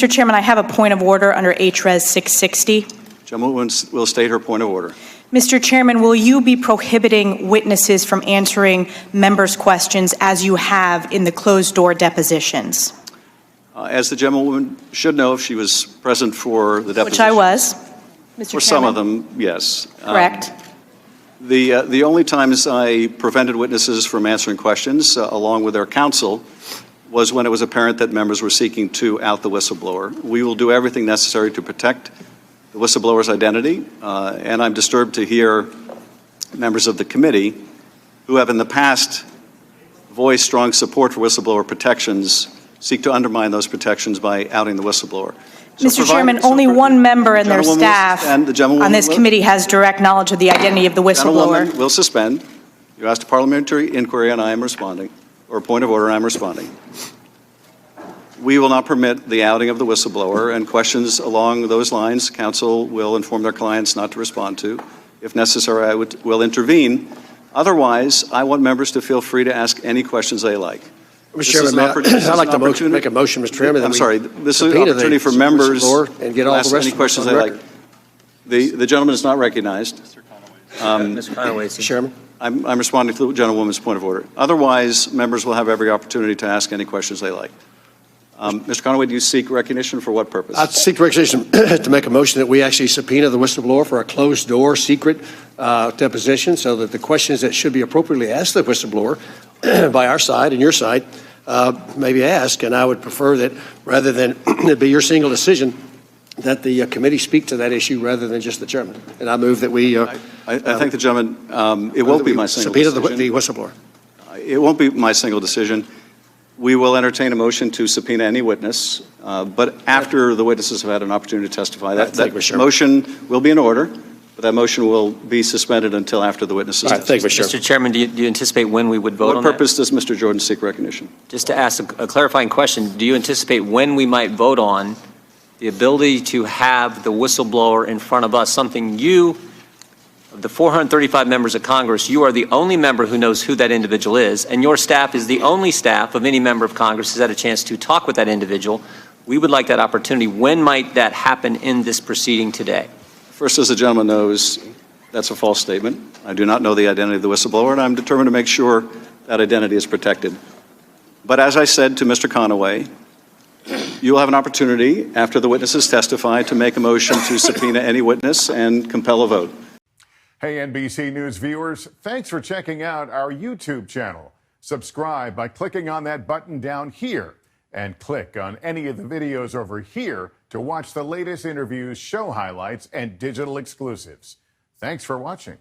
Mr. Chairman, I have a point of order under HRES 660. Gentlewoman will state her point of order. Mr. Chairman, will you be prohibiting witnesses from answering members' questions as you have in the closed-door depositions? As the gentlewoman should know if she was present for the deposition. Which I was, Mr. For Chairman. some of them, yes. Correct. The only times I prevented witnesses from answering questions, along with their counsel, was when it was apparent that members were seeking to out the whistleblower. We will do everything necessary to protect the whistleblower's identity, and I'm disturbed to hear members of the committee who have in the past voiced strong support for whistleblower protections seek to undermine those protections by outing the whistleblower. Mr. Chairman, only one member and their staff on this committee has direct knowledge of the identity of the whistleblower. Gentlewoman will suspend. You asked a parliamentary inquiry, and I am responding, or a point of order, and I'm responding. We will not permit the outing of the whistleblower, and questions along those lines, counsel will inform their clients not to respond to. If necessary, I will intervene. Otherwise, I want members to feel free to ask any questions they like. Mr. Chairman, I'd like to make a motion, Mr. Chairman. I'm sorry. This is an opportunity for members and get all to ask the rest any questions they like. The gentleman is not recognized. Mr. Conaway, Mr. Chairman. I'm responding to the gentlewoman's point of order. Otherwise, members will have every opportunity to ask any questions they like. Mr. Conaway, do you seek recognition for what purpose? I'd seek recognition to make a motion that we actually subpoena the whistleblower for a closed-door, secret deposition, so that the questions that should be appropriately asked the whistleblower by our side and your side may be asked. And I would prefer that rather than it be your single decision, that the committee speak to that issue rather than just the chairman. And I move that we. I thank the gentleman. It won't be my single subpoena decision. the whistleblower. It won't be my single decision. We will entertain a motion to subpoena any witness, but after the witnesses have had an opportunity to testify. That motion will be in order, but that motion will be suspended until after the witnesses testify. Thank you, Mr. Mr. Chairman, do you anticipate when we would vote on that? What purpose does Mr. Jordan seek recognition? Just to ask a clarifying question, do you anticipate when we might vote on the ability to have the whistleblower in front of us, something you, of the 435 members of Congress, you are the only member who knows who that individual is, and your staff is the only staff of any member of Congress who's had a chance to talk with that individual. We would like that opportunity. When might that happen in this proceeding today? First, as the gentleman knows, that's a false statement. I do not know the identity of the whistleblower, and I'm determined to make sure that identity is protected. But as I said to Mr. Conaway, you will have an opportunity after the witnesses testify to make a motion to subpoena any witness and compel a vote. Hey, NBC News viewers, thanks for checking out our YouTube channel. Subscribe by clicking on that button down here and click on any of the videos over here to watch the latest interviews, show highlights, and digital exclusives. Thanks for watching.